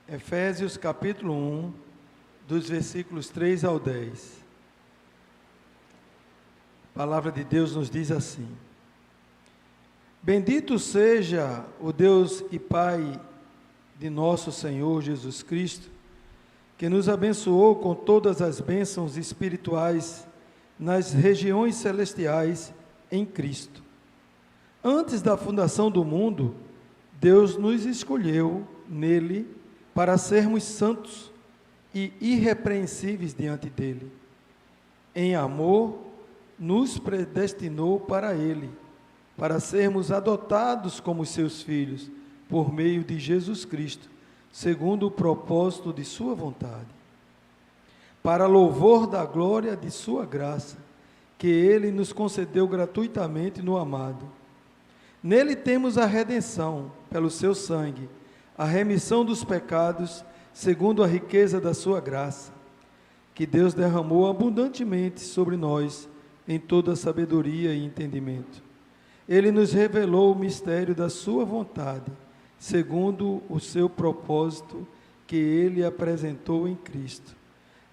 Efésios capítulo 1, dos versículos 3 ao 10. A palavra de Deus nos diz assim: Bendito seja o Deus e Pai de nosso Senhor Jesus Cristo, que nos abençoou com todas as bênçãos espirituais nas regiões celestiais em Cristo. Antes da fundação do mundo, Deus nos escolheu nele para sermos santos e irrepreensíveis diante dele. Em amor, nos predestinou para ele, para sermos adotados como seus filhos, por meio de Jesus Cristo, segundo o propósito de sua vontade, para louvor da glória de sua graça, que ele nos concedeu gratuitamente no amado. Nele temos a redenção, pelo seu sangue, a remissão dos pecados, segundo a riqueza da sua graça, que Deus derramou abundantemente sobre nós, em toda sabedoria e entendimento. Ele nos revelou o mistério da sua vontade, segundo o seu propósito, que ele apresentou em Cristo,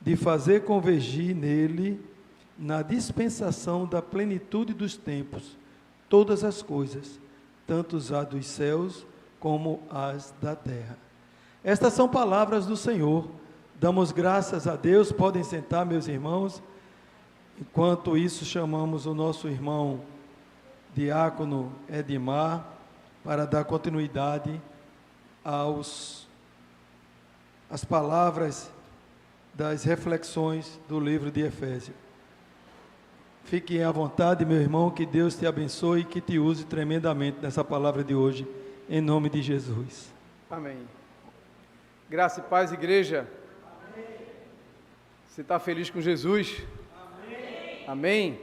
de fazer convergir nele, na dispensação da plenitude dos tempos, todas as coisas, tanto as dos céus como as da terra. Estas são palavras do Senhor. Damos graças a Deus. Podem sentar, meus irmãos. Enquanto isso, chamamos o nosso irmão diácono Edmar para dar continuidade às palavras das reflexões do livro de Efésios. Fique à vontade, meu irmão, que Deus te abençoe e que te use tremendamente nessa palavra de hoje, em nome de Jesus. Amém. Graça e paz, igreja. Amém. Você está feliz com Jesus? Amém.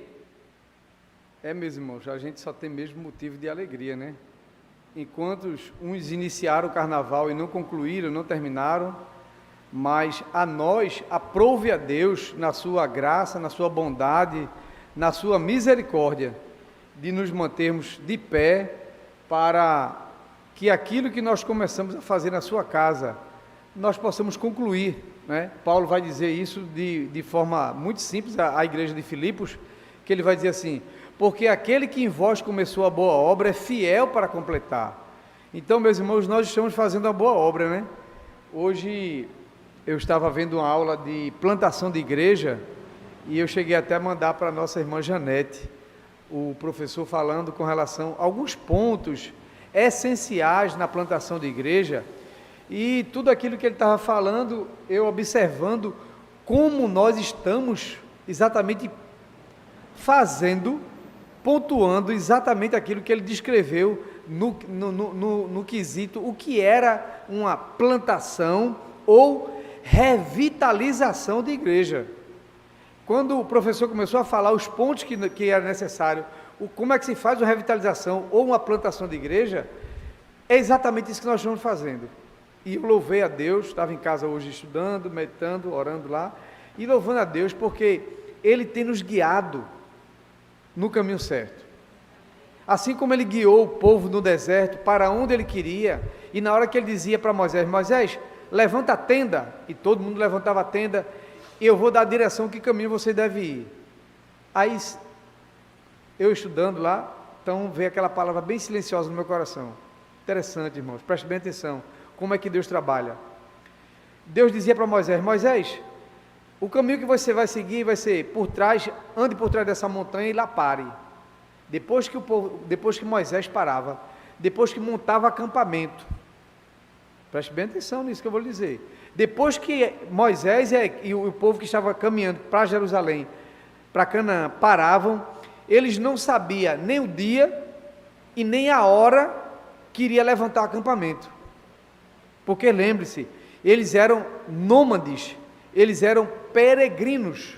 Amém? Meus irmãos, a gente só tem mesmo motivo de alegria, né? Enquanto uns iniciaram o carnaval e não concluíram, não terminaram, mas a nós, aprove a Deus, na sua graça, na sua bondade, na sua misericórdia, de nos mantermos de pé para que aquilo que nós começamos a fazer na sua casa, nós possamos concluir, né? Paulo vai dizer isso de forma muito simples à igreja de Filipos, que ele vai dizer assim: porque aquele que em vós começou a boa obra é fiel para completar. Então, meus irmãos, nós estamos fazendo a boa obra, né? Hoje eu estava vendo uma aula de plantação de igreja e eu cheguei até a mandar para a nossa irmã Janete, o professor falando com relação a alguns pontos essenciais na plantação de igreja, e tudo aquilo que ele estava falando, eu observando como nós estamos exatamente fazendo, pontuando exatamente aquilo que ele descreveu no quesito, o que era uma plantação ou revitalização de igreja. Quando o professor começou a falar os pontos que era necessário, como é que se faz uma revitalização ou uma plantação de igreja, é exatamente isso que nós estamos fazendo. E eu louvei a Deus, estava em casa hoje estudando, meditando, orando lá, e louvando a Deus porque Ele tem nos guiado no caminho certo. Assim como Ele guiou o povo no deserto para onde Ele queria, e na hora que Ele dizia para Moisés: Moisés, levanta a tenda, e todo mundo levantava a tenda, e eu vou dar a direção que caminho você deve ir. Aí, eu estudando lá, então veio aquela palavra bem silenciosa no meu coração. Interessante, irmãos, preste bem atenção, como é que Deus trabalha. Deus dizia para Moisés: Moisés, o caminho que você vai seguir vai ser por trás, ande por trás dessa montanha e lá pare. Depois que Moisés parava, depois que montava acampamento, preste bem atenção nisso que eu vou lhe dizer. Depois que Moisés e o povo que estava caminhando para Jerusalém, para Canaã, paravam, eles não sabiam nem o dia e nem a hora que iria levantar o acampamento. Porque lembre-se, eles eram nômades, eles eram peregrinos.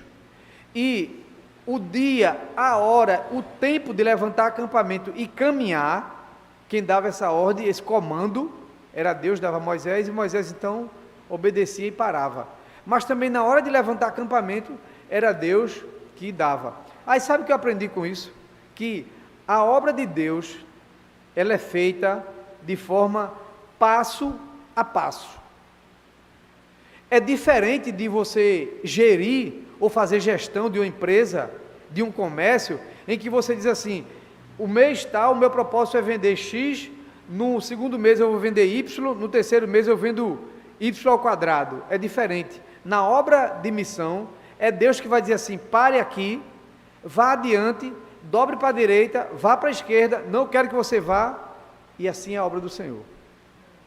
E o dia, a hora, o tempo de levantar acampamento e caminhar, quem dava essa ordem, esse comando, era Deus, dava a Moisés, e Moisés então obedecia e parava. Mas também na hora de levantar acampamento, era Deus que dava. Aí sabe o que eu aprendi com isso? Que a obra de Deus, ela é feita de forma passo a passo. É diferente de você gerir ou fazer gestão de uma empresa, de um comércio, em que você diz assim, o mês tal, o meu propósito é vender X, no segundo mês eu vou vender Y, no terceiro mês eu vendo Y ao quadrado. É diferente. Na obra de missão, é Deus que vai dizer assim, pare aqui, vá adiante, dobre para a direita, vá para a esquerda, não quero que você vá, e assim é a obra do Senhor.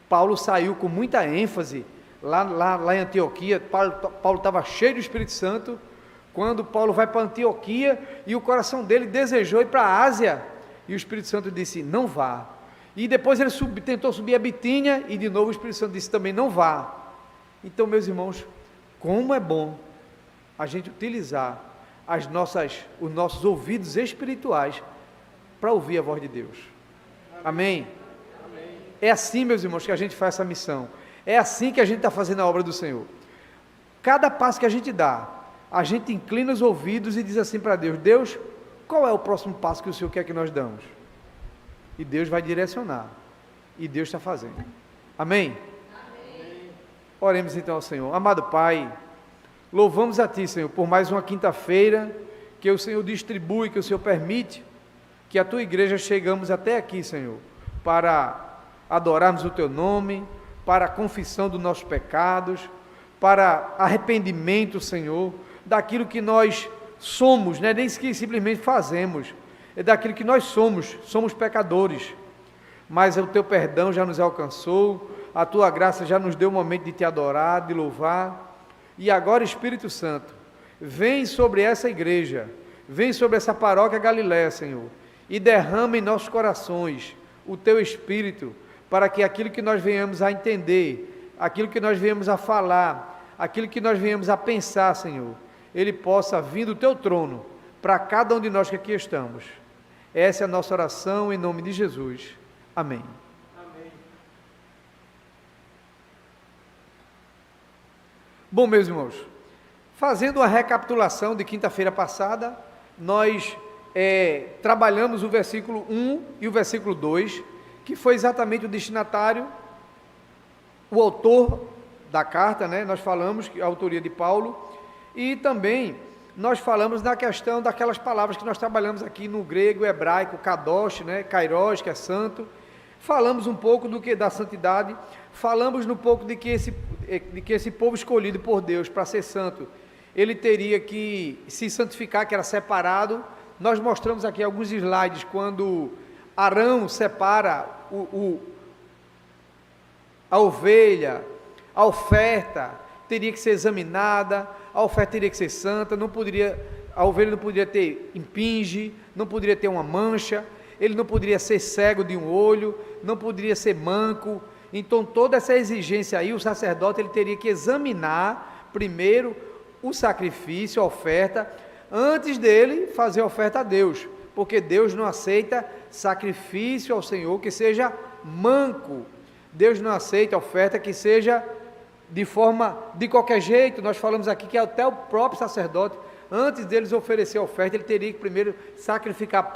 Paulo saiu com muita ênfase, lá em Antioquia. Paulo estava cheio do Espírito Santo, quando Paulo vai para Antioquia, e o coração dele desejou ir para a Ásia, e o Espírito Santo disse, não vá. E depois ele tentou subir a Bitínia, e de novo o Espírito Santo disse também, não vá. Então, meus irmãos, como é bom a gente utilizar os nossos ouvidos espirituais para ouvir a voz de Deus. Amém? É assim, meus irmãos, que a gente faz essa missão. É assim que a gente está fazendo a obra do Senhor. Cada passo que a gente dá, a gente inclina os ouvidos e diz assim para Deus, Deus, qual é o próximo passo que o Senhor quer que nós damos? E Deus vai direcionar. E Deus está fazendo. Amém? Amém? Oremos então ao Senhor. Amado Pai, louvamos a Ti, Senhor, por mais uma quinta-feira, que o Senhor distribui, que o Senhor permite, que a Tua igreja chegamos até aqui, Senhor, para adorarmos o Teu nome, para a confissão dos nossos pecados, para arrependimento, Senhor, daquilo que nós somos, não é nem que simplesmente fazemos, é daquilo que nós somos pecadores, mas o Teu perdão já nos alcançou, a Tua graça já nos deu o momento de Te adorar, de louvar, e agora, Espírito Santo, vem sobre essa igreja, vem sobre essa paróquia Galiléia, Senhor, e derrama em nossos corações o Teu Espírito, para que aquilo que nós venhamos a entender, aquilo que nós venhamos a falar, aquilo que nós venhamos a pensar, Senhor, ele possa vir do Teu trono, para cada um de nós que aqui estamos. Essa é a nossa oração, em nome de Jesus. Amém. Amém. Bom, meus irmãos, fazendo uma recapitulação de quinta-feira passada, nós trabalhamos o versículo 1 e o versículo 2, que foi exatamente o destinatário, o autor da carta, né? Nós falamos que a autoria de Paulo, e também nós falamos na questão daquelas palavras que nós trabalhamos aqui no grego, hebraico, kadosh, né? Kairos, que é santo. Falamos um pouco do que da santidade, falamos um pouco de que esse povo escolhido por Deus para ser santo, ele teria que se santificar, que era separado. Nós mostramos aqui alguns slides, quando Arão separa a ovelha, a oferta teria que ser examinada, a oferta teria que ser santa, a ovelha não poderia ter impinge, não poderia ter uma mancha, ele não poderia ser cego de um olho, não poderia ser manco. Então toda essa exigência aí, o sacerdote ele teria que examinar primeiro o sacrifício, a oferta, antes dele fazer a oferta a Deus, porque Deus não aceita sacrifício ao Senhor que seja manco. Deus não aceita oferta que seja de qualquer jeito. Nós falamos aqui que até o próprio sacerdote, antes deles oferecer a oferta, ele teria que primeiro sacrificar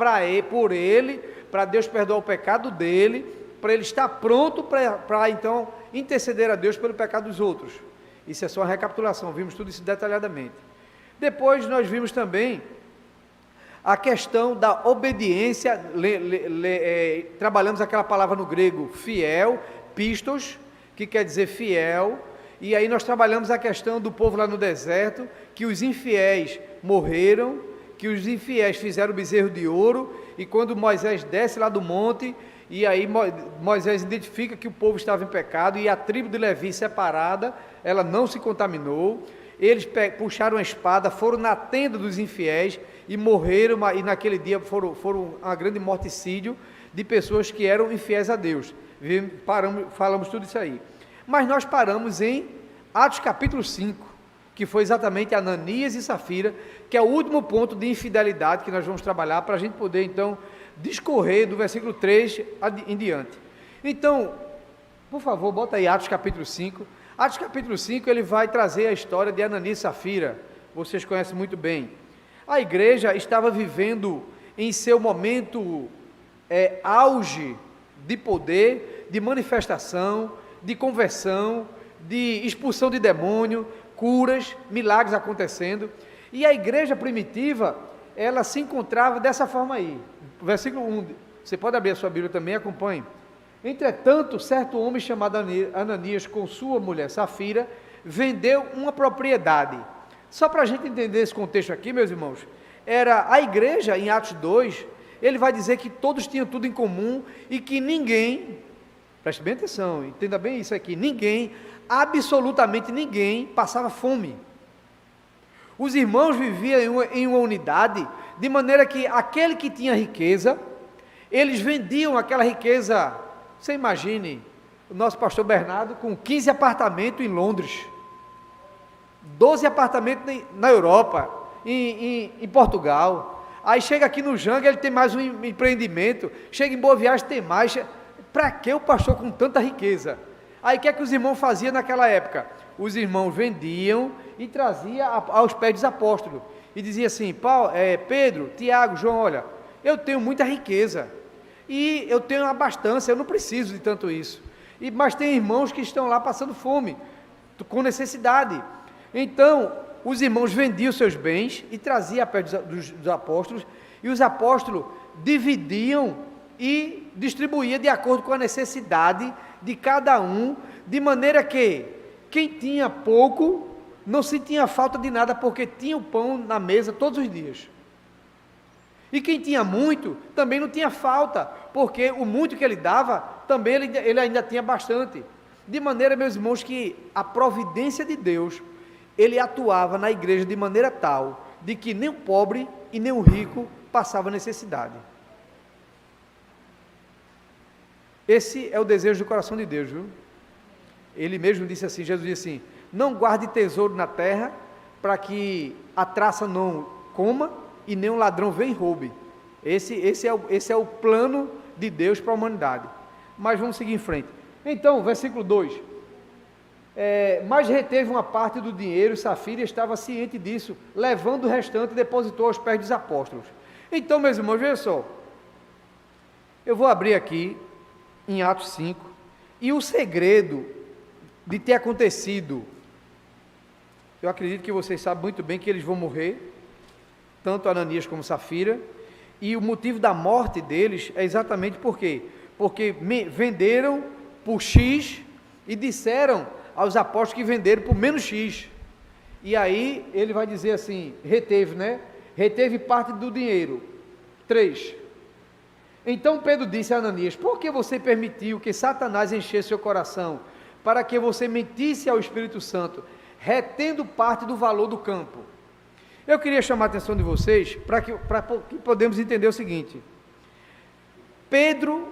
por ele, para Deus perdoar o pecado dele, para ele estar pronto para então interceder a Deus pelo pecado dos outros. Isso é só uma recapitulação, vimos tudo isso detalhadamente. Depois nós vimos também a questão da obediência, trabalhamos aquela palavra no grego, fiel, pistos, que quer dizer fiel, e aí nós trabalhamos a questão do povo lá no deserto, que os infiéis morreram, que os infiéis fizeram o bezerro de ouro, e quando Moisés desce lá do monte, e aí Moisés identifica que o povo estava em pecado, e a tribo de Levi separada, ela não se contaminou, eles puxaram a espada, foram na tenda dos infiéis, e morreram, e naquele dia foram uma grande morticídio, de pessoas que eram infiéis a Deus. Falamos tudo isso aí. Mas nós paramos em Atos capítulo 5, que foi exatamente Ananias e Safira, que é o último ponto de infidelidade que nós vamos trabalhar, para a gente poder então discorrer do versículo 3 em diante. Então, por favor, bota aí Atos capítulo 5. Atos capítulo 5, ele vai trazer a história de Ananias e Safira, vocês conhecem muito bem. A igreja estava vivendo em seu momento auge de poder, de manifestação, de conversão, de expulsão de demônio, curas, milagres acontecendo. E a igreja primitiva, ela se encontrava dessa forma aí. Versículo 1, você pode abrir a sua Bíblia também, acompanhe. Entretanto, certo homem chamado Ananias, com sua mulher Safira, vendeu uma propriedade. Só para a gente entender esse contexto aqui, meus irmãos, era a igreja, em Atos 2, ele vai dizer que todos tinham tudo em comum e que ninguém, preste bem atenção, entenda bem isso aqui, ninguém, absolutamente ninguém, passava fome. Os irmãos viviam em uma unidade, de maneira que aquele que tinha riqueza, eles vendiam aquela riqueza. Você imagine, o nosso pastor Bernardo com 15 apartamentos em Londres, 12 apartamentos na Europa, em Portugal, aí chega aqui no Janga, ele tem mais um empreendimento, chega em Boa Viagem, tem mais. Para que o pastor com tanta riqueza? Aí o que é que os irmãos faziam naquela época? Os irmãos vendiam e traziam aos pés dos apóstolos, e dizia assim: Pedro, Tiago, João, olha, eu tenho muita riqueza, e eu tenho abastança, eu não preciso de tanto isso, mas tem irmãos que estão lá passando fome, com necessidade. Então, os irmãos vendiam seus bens e traziam a pé dos apóstolos, e os apóstolos dividiam e distribuíam de acordo com a necessidade de cada um, de maneira que quem tinha pouco não sentia falta de nada, porque tinha o pão na mesa todos os dias. E quem tinha muito, também não tinha falta, porque o muito que ele dava, também ele ainda tinha bastante. De maneira, meus irmãos, que a providência de Deus, ele atuava na igreja de maneira tal, de que nem o pobre e nem o rico passava necessidade. Esse é o desejo do coração de Deus, viu? Ele mesmo disse assim, Jesus disse assim: não guarde tesouro na terra, para que a traça não coma, e nem um ladrão venha e roube. Esse é o plano de Deus para a humanidade. Mas vamos seguir em frente. Então, versículo 2, mas reteve uma parte do dinheiro, Safira estava ciente disso, levando o restante, depositou aos pés dos apóstolos. Então, meus irmãos, veja só, eu vou abrir aqui em Atos 5, e o segredo de ter acontecido, eu acredito que vocês sabem muito bem que eles vão morrer, tanto Ananias como Safira, e o motivo da morte deles é exatamente por quê? Porque venderam por X e disseram aos apóstolos que venderam por menos X, e aí ele vai dizer assim, reteve parte do dinheiro. 3, então Pedro disse a Ananias: por que você permitiu que Satanás enchesse seu coração, para que você mentisse ao Espírito Santo, retendo parte do valor do campo? Eu queria chamar a atenção de vocês, para que podemos entender o seguinte: Pedro,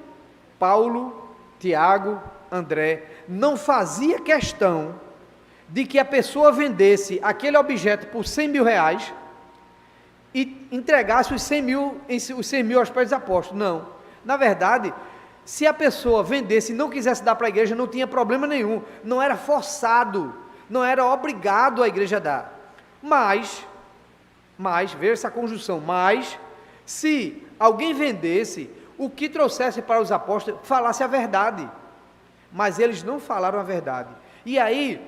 Paulo, Tiago, André, não fazia questão de que a pessoa vendesse aquele objeto por 100 mil reais e entregasse os 100 mil aos pés dos apóstolos. Não, na verdade, se a pessoa vendesse e não quisesse dar para a igreja, não tinha problema nenhum, não era forçado, não era obrigado a igreja a dar. Mas, veja essa conjunção, mas, se alguém vendesse, o que trouxesse para os apóstolos, falasse a verdade, mas eles não falaram a verdade. E aí,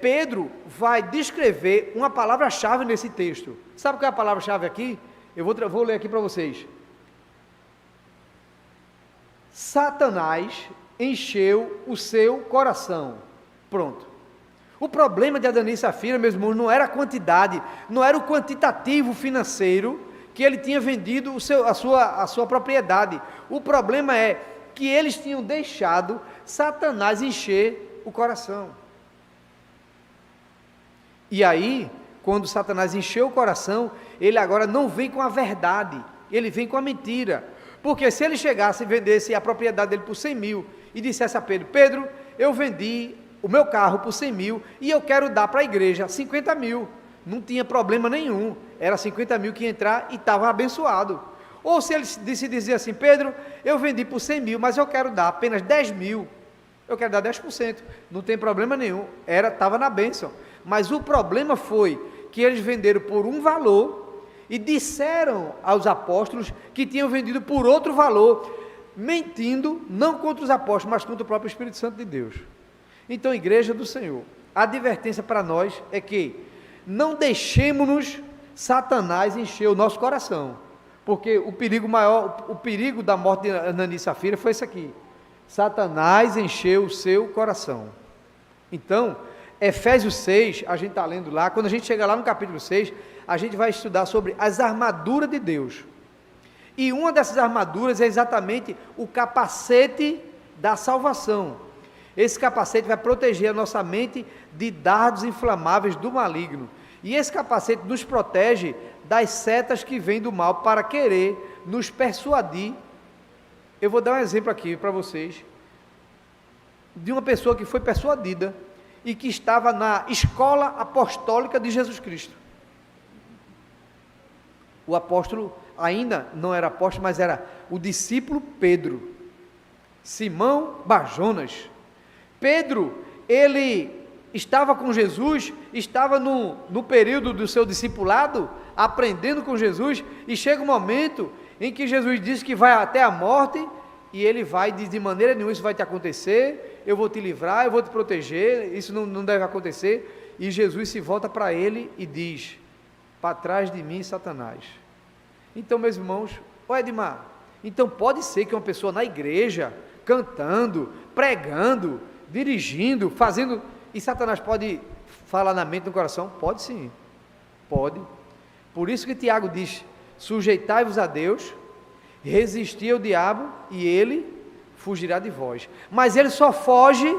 Pedro vai descrever uma palavra-chave nesse texto. Sabe qual é a palavra-chave aqui? Eu vou ler aqui para vocês. Satanás encheu o seu coração. Pronto. O problema de Ananias e Safira, meus irmãos, não era a quantidade, não era o quantitativo financeiro que ele tinha vendido a sua propriedade. O problema é que eles tinham deixado Satanás encher o coração. E aí, quando Satanás encheu o coração, ele agora não vem com a verdade, ele vem com a mentira. Porque se ele chegasse e vendesse a propriedade dele por 100 mil e dissesse a Pedro: Pedro, eu vendi o meu carro por 100 mil e eu quero dar para a igreja 50 mil, não tinha problema nenhum, era 50 mil que ia entrar e estava abençoado. Ou se ele se dizia assim: Pedro, eu vendi por 100 mil, mas eu quero dar apenas 10 mil, eu quero dar 10%, não tem problema nenhum, estava na bênção. Mas o problema foi que eles venderam por um valor e disseram aos apóstolos que tinham vendido por outro valor, mentindo não contra os apóstolos, mas contra o próprio Espírito Santo de Deus. Então, igreja do Senhor, a advertência para nós é que não deixemos-nos Satanás encher o nosso coração, porque o perigo maior, o perigo da morte de Ananias e Safira foi esse aqui: Satanás encheu o seu coração. Então, Efésios 6, a gente está lendo lá, quando a gente chega lá no capítulo 6, a gente vai estudar sobre as armaduras de Deus, e uma dessas armaduras é exatamente o capacete da salvação. Esse capacete vai proteger a nossa mente de dardos inflamáveis do maligno, e esse capacete nos protege das setas que vêm do mal para querer nos persuadir. Eu vou dar um exemplo aqui para vocês, de uma pessoa que foi persuadida, e que estava na escola apostólica de Jesus Cristo. O apóstolo ainda não era apóstolo, mas era o discípulo Pedro, Simão Barjonas. Pedro, ele estava com Jesus, estava no período do seu discipulado, aprendendo com Jesus, e chega um momento em que Jesus diz que vai até a morte, e ele vai, diz: de maneira nenhuma isso vai te acontecer, eu vou te livrar, eu vou te proteger, isso não deve acontecer. E Jesus se volta para ele e diz: para trás de mim, Satanás. Então, meus irmãos, Edmar, então pode ser que uma pessoa na igreja, cantando, pregando, dirigindo, fazendo, e Satanás pode falar na mente, no coração? Pode sim, pode. Por isso que Tiago diz: sujeitai-vos a Deus, resisti ao diabo e ele fugirá de vós. Mas ele só foge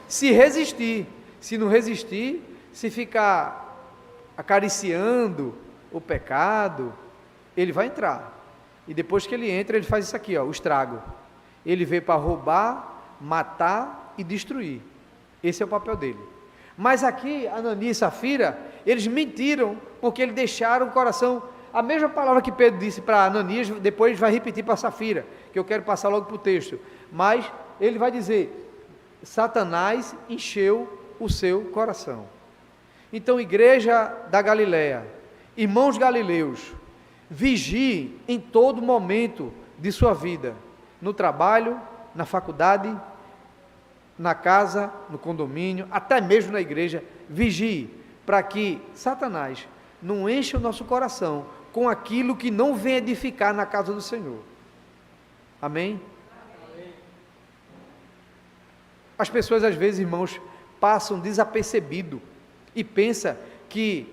se resistir. Se não resistir, se ficar acariciando o pecado, ele vai entrar. E depois que ele entra, ele faz isso aqui, o estrago. Ele veio para roubar, matar e destruir. Esse é o papel dele. Mas aqui, Ananias e Safira, eles mentiram, porque eles deixaram o coração. A mesma palavra que Pedro disse para Ananias, depois vai repetir para Safira, que eu quero passar logo para o texto. Mas ele vai dizer: Satanás encheu o seu coração. Então, igreja da Galileia, irmãos galileus, vigiem em todo momento de sua vida, no trabalho, na faculdade, na casa, no condomínio, até mesmo na igreja. Vigie, para que Satanás não encha o nosso coração com aquilo que não vem edificar na casa do Senhor. Amém? Amém. As pessoas às vezes, irmãos, passam desapercebido e pensam que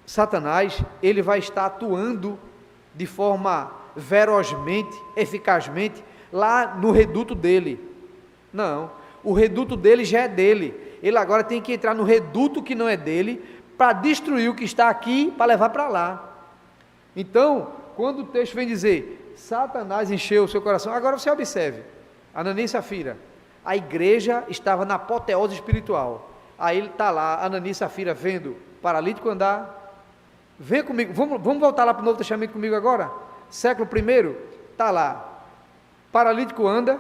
Satanás, ele vai estar atuando de forma ferozmente, eficazmente, lá no reduto dele. Não, o reduto dele já é dele. Ele agora tem que entrar no reduto que não é dele, para destruir o que está aqui, para levar para lá. Então, quando o texto vem dizer, Satanás encheu o seu coração, agora você observe, Ananias e Safira, a igreja estava na apoteose espiritual. Aí ele está lá, Ananias e Safira, vendo paralítico andar. Vem comigo, vamos voltar lá para o Novo Testamento comigo agora? Século I, está lá, paralítico anda,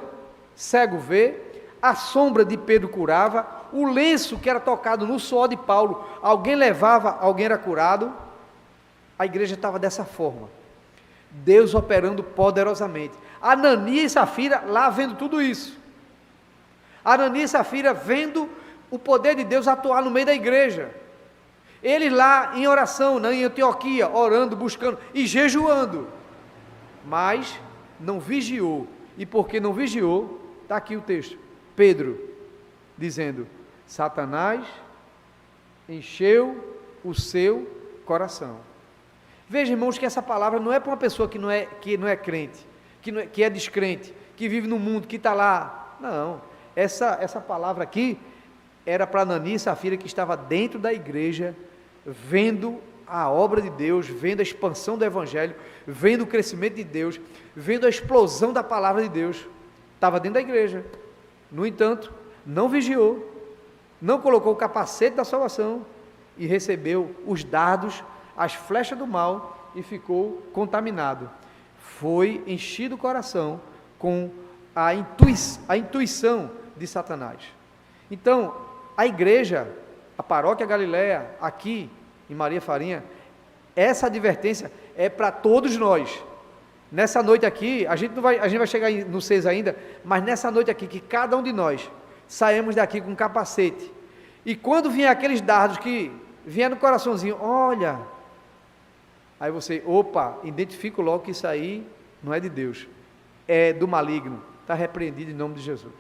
cego vê, a sombra de Pedro curava, o lenço que era tocado no suor de Paulo, alguém levava, alguém era curado. A igreja estava dessa forma, Deus operando poderosamente. Ananias e Safira lá vendo tudo isso, Ananias e Safira vendo o poder de Deus atuar no meio da igreja, ele lá em oração, em Antioquia, orando, buscando e jejuando, mas não vigiou. E porque não vigiou, está aqui o texto, Pedro dizendo: Satanás encheu o seu coração. Veja, irmãos, que essa palavra não é para uma pessoa que não é crente, que é descrente, que vive no mundo, que está lá. Não, essa palavra aqui era para Ananias e Safira, que estava dentro da igreja, vendo a obra de Deus, vendo a expansão do Evangelho, vendo o crescimento de Deus, vendo a explosão da palavra de Deus. Estava dentro da igreja, no entanto, não vigiou, não colocou o capacete da salvação e recebeu os dardos, as flechas do mal e ficou contaminado. Foi enchido o coração com a intuição de Satanás. Então, a igreja, a paróquia Galileia, aqui em Maria Farinha, essa advertência é para todos nós. Nessa noite aqui, a gente vai chegar no 6 ainda, mas nessa noite aqui, que cada um de nós saímos daqui com capacete. E quando vinha aqueles dardos que vinha no coraçãozinho, olha, aí você, opa, identifico logo que isso aí não é de Deus, é do maligno, está repreendido em nome de Jesus.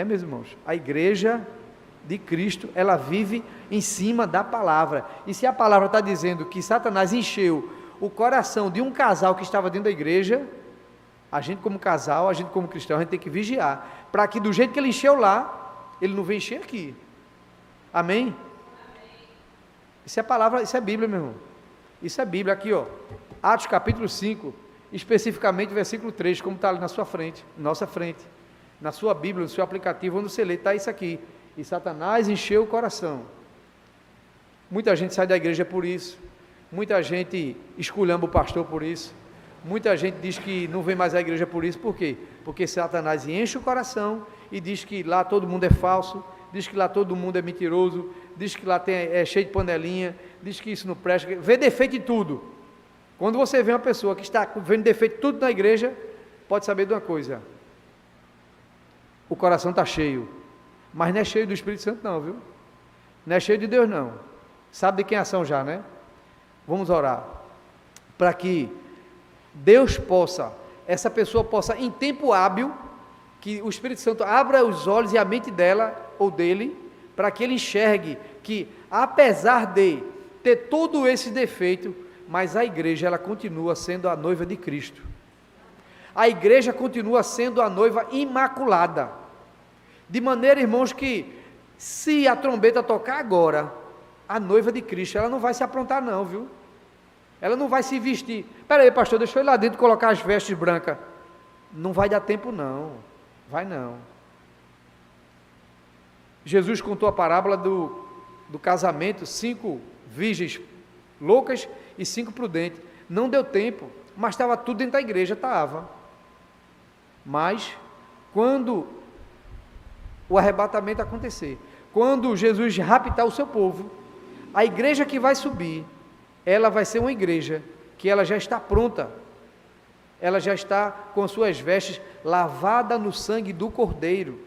Meus irmãos, a igreja de Cristo, ela vive em cima da palavra, e se a palavra está dizendo que Satanás encheu o coração de um casal que estava dentro da igreja, a gente como casal, a gente como cristão, a gente tem que vigiar, para que do jeito que ele encheu lá, ele não venha encher aqui. Amém? Isso é palavra, isso é Bíblia, meu irmão. Isso é Bíblia, aqui ó, Atos capítulo 5, especificamente versículo 3, como está ali na sua frente, nossa frente, na sua Bíblia, no seu aplicativo, onde você lê, está isso aqui, e Satanás encheu o coração. Muita gente sai da igreja por isso, muita gente esculhamba o pastor por isso, muita gente diz que não vem mais à igreja por isso. Por quê? Porque Satanás enche o coração e diz que lá todo mundo é falso, diz que lá todo mundo é mentiroso, diz que lá é cheio de panelinha, diz que isso não presta, vê defeito em tudo. Quando você vê uma pessoa que está vendo defeito em tudo na igreja, pode saber de uma coisa, o coração está cheio, mas não é cheio do Espírito Santo não, viu? Não é cheio de Deus não. Sabe de quem é ação já, né? Vamos orar, para que Deus possa, essa pessoa possa, em tempo hábil, que o Espírito Santo abra os olhos e a mente dela, ou dele, para que ele enxergue que, apesar de ter todo esse defeito, mas a igreja, ela continua sendo a noiva de Cristo. A igreja continua sendo a noiva imaculada, de maneira, irmãos, que se a trombeta tocar agora, a noiva de Cristo, ela não vai se aprontar não, viu? Ela não vai se vestir, espera aí pastor, deixa eu ir lá dentro colocar as vestes brancas, não vai dar tempo não, vai não. Jesus contou a parábola do casamento, 5 virgens loucas e 5 prudentes, não deu tempo, mas estava tudo dentro da igreja, estava, mas quando o arrebatamento acontecer, quando Jesus raptar o seu povo, a igreja que vai subir, ela vai ser uma igreja que ela já está pronta, ela já está com suas vestes lavada no sangue do Cordeiro,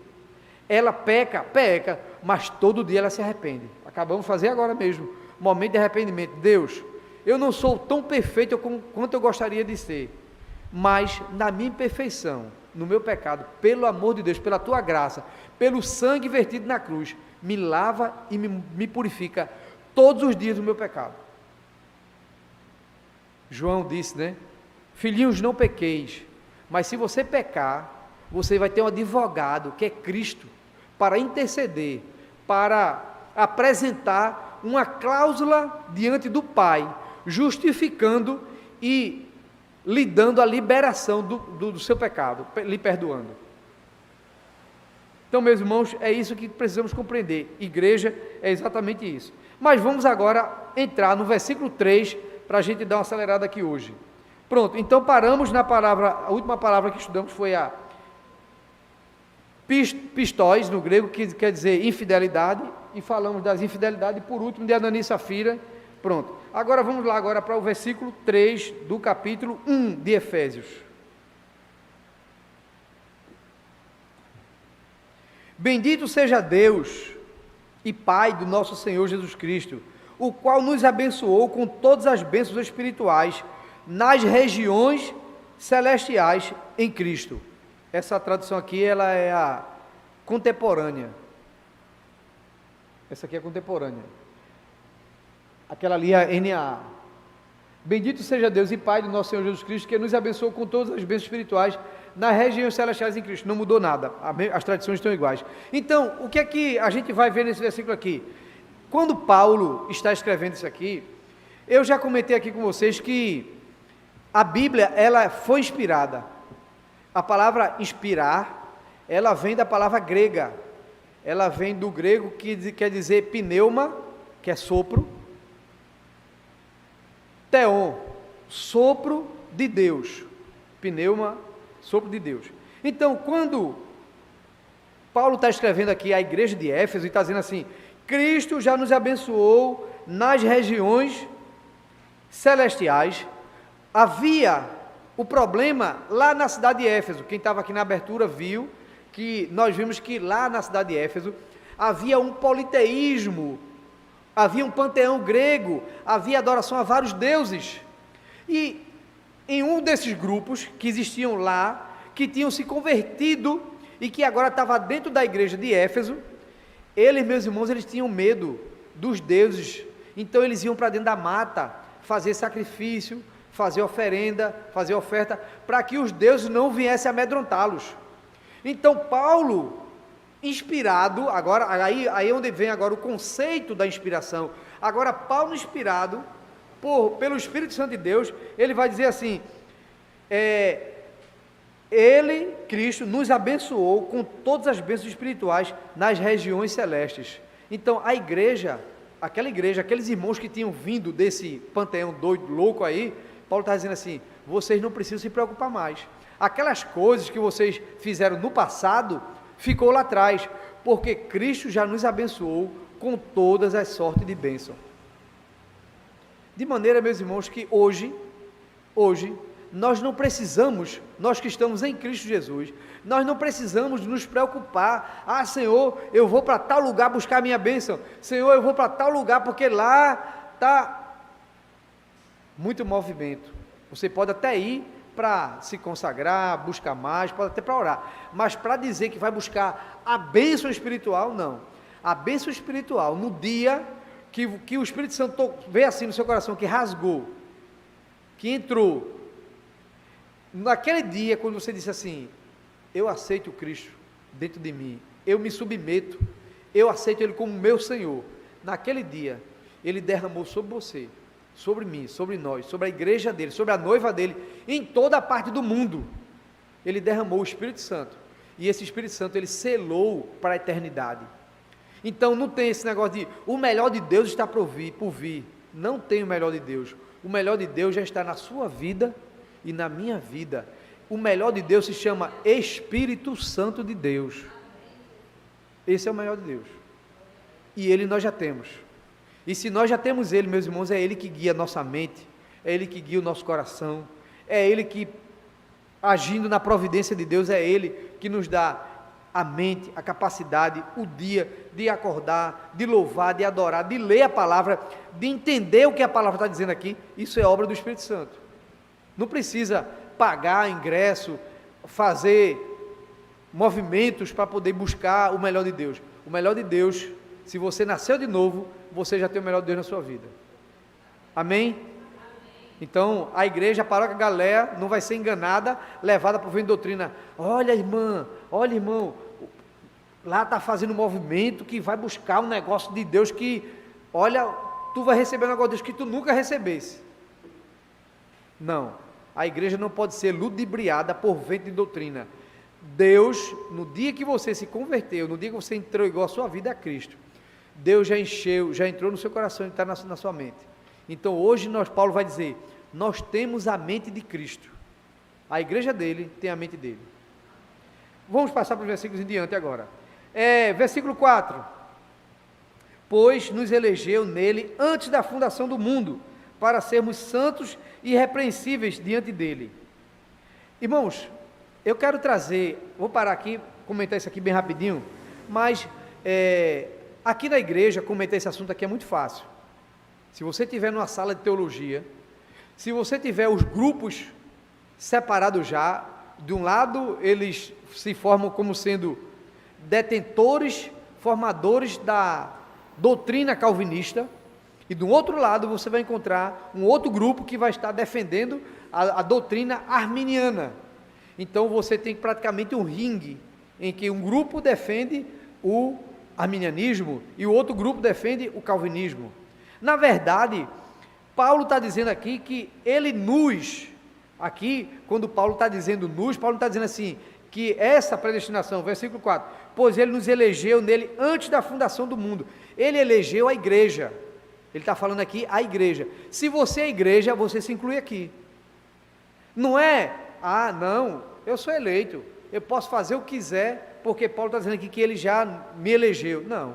ela peca, mas todo dia ela se arrepende. Acabamos de fazer agora mesmo, momento de arrependimento. Deus, eu não sou tão perfeito quanto eu gostaria de ser, mas na minha imperfeição, no meu pecado, pelo amor de Deus, pela tua graça, pelo sangue vertido na cruz, me lava e me purifica todos os dias do meu pecado. João disse, né? Filhinhos, não pequeis, mas se você pecar, você vai ter um advogado, que é Cristo, para interceder, para apresentar uma cláusula diante do Pai, justificando e lhe dando a liberação do seu pecado, lhe perdoando. Então, meus irmãos, é isso que precisamos compreender. Igreja é exatamente isso. Mas vamos agora entrar no versículo 3, para a gente dar uma acelerada aqui hoje. Pronto, então paramos na palavra, a última palavra que estudamos foi a pistóis, no grego, que quer dizer infidelidade, e falamos das infidelidades, por último, de Ananias e Safira. Pronto, agora vamos lá agora para o versículo 3 do capítulo 1 de Efésios. Bendito seja Deus e Pai do nosso Senhor Jesus Cristo, o qual nos abençoou com todas as bênçãos espirituais nas regiões celestiais em Cristo. Essa tradução aqui, ela é a contemporânea. Essa aqui é contemporânea. Aquela ali é a NAA. Bendito seja Deus e Pai do nosso Senhor Jesus Cristo, que nos abençoou com todas as bênçãos espirituais nas regiões celestiais em Cristo. Não mudou nada, as tradições estão iguais. Então, o que é que a gente vai ver nesse versículo aqui? Quando Paulo está escrevendo isso aqui, eu já comentei aqui com vocês que a Bíblia, ela foi inspirada. A palavra inspirar, ela vem da palavra grega, ela vem do grego que quer dizer pneuma, que é sopro, theon, sopro de Deus, pneuma, sopro de Deus. Então, quando Paulo está escrevendo aqui a igreja de Éfeso e está dizendo assim, Cristo já nos abençoou nas regiões celestiais. Havia o problema lá na cidade de Éfeso, quem estava aqui na abertura viu que nós vimos que lá na cidade de Éfeso havia um politeísmo, havia um panteão grego, havia adoração a vários deuses. E em um desses grupos que existiam lá, que tinham se convertido e que agora estava dentro da igreja de Éfeso, eles, meus irmãos, eles tinham medo dos deuses, então eles iam para dentro da mata, fazer sacrifício, fazer oferenda, fazer oferta, para que os deuses não viessem amedrontá-los. Então Paulo, inspirado, agora, aí é onde vem agora o conceito da inspiração, agora Paulo inspirado pelo Espírito Santo de Deus, ele vai dizer assim, ele, Cristo, nos abençoou com todas as bênçãos espirituais nas regiões celestes. Então a igreja, aqueles irmãos que tinham vindo desse panteão doido, louco aí, Paulo está dizendo assim, vocês não precisam se preocupar mais, aquelas coisas que vocês fizeram no passado, ficou lá atrás, porque Cristo já nos abençoou com todas as sortes de bênção. De maneira, meus irmãos, que hoje, nós não precisamos, nós que estamos em Cristo Jesus, nós não precisamos nos preocupar, Senhor, eu vou para tal lugar buscar a minha bênção, Senhor, eu vou para tal lugar, porque lá está muito movimento. Você pode até ir para se consagrar, buscar mais, pode até para orar, mas para dizer que vai buscar a bênção espiritual, não. A bênção espiritual, no dia que o Espírito Santo veio assim no seu coração, que rasgou, que entrou, naquele dia, quando você disse assim, eu aceito Cristo dentro de mim, eu me submeto, eu aceito Ele como meu Senhor, naquele dia, Ele derramou sobre você, sobre mim, sobre nós, sobre a igreja dele, sobre a noiva dele, em toda a parte do mundo, Ele derramou o Espírito Santo, e esse Espírito Santo, Ele selou para a eternidade. Então não tem esse negócio de, o melhor de Deus está por vir, não tem o melhor de Deus, o melhor de Deus já está na sua vida, e na minha vida, o melhor de Deus se chama Espírito Santo de Deus, esse é o melhor de Deus, e Ele nós já temos, e se nós já temos Ele, meus irmãos, é Ele que guia a nossa mente, é Ele que guia o nosso coração, é Ele que, agindo na providência de Deus, é Ele que nos dá a mente, a capacidade, o dia de acordar, de louvar, de adorar, de ler a palavra, de entender o que a palavra está dizendo aqui, isso é obra do Espírito Santo. Não precisa pagar ingresso, fazer movimentos para poder buscar o melhor de Deus. O melhor de Deus, se você nasceu de novo, você já tem o melhor de Deus na sua vida. Amém? Então, a igreja, a paróquia Galileia, não vai ser enganada, levada por vento de doutrina. Olha, irmã, olha, irmão, lá está fazendo um movimento que vai buscar um negócio de Deus que, olha, tu vai receber um negócio de Deus que tu nunca recebesse. Não, a igreja não pode ser ludibriada por vento de doutrina. Deus, no dia que você se converteu, no dia que você entregou a sua vida a Cristo, Deus já encheu, já entrou no seu coração e está na sua mente. Então hoje Paulo vai dizer, nós temos a mente de Cristo, a igreja dele tem a mente dele. Vamos passar para os versículos em diante agora. Versículo 4, pois nos elegeu nele antes da fundação do mundo, para sermos santos e irrepreensíveis diante dele. Irmãos, eu quero vou parar aqui, comentar isso aqui bem rapidinho, mas aqui na igreja, comentar esse assunto aqui é muito fácil. Se você estiver numa sala de teologia, se você tiver os grupos separados já, de um lado eles se formam como sendo detentores, formadores da doutrina calvinista, e do outro lado você vai encontrar um outro grupo que vai estar defendendo a doutrina arminiana. Então você tem praticamente um ringue, em que um grupo defende o arminianismo e o outro grupo defende o calvinismo. Na verdade, Paulo está dizendo aqui que ele aqui, quando Paulo está dizendo Paulo não está dizendo assim, que essa predestinação, versículo 4, pois ele nos elegeu nele antes da fundação do mundo, ele elegeu a igreja, ele está falando aqui a igreja, se você é igreja, você se inclui aqui, não é, não, eu sou eleito, eu posso fazer o que quiser, porque Paulo está dizendo aqui que ele já me elegeu, não,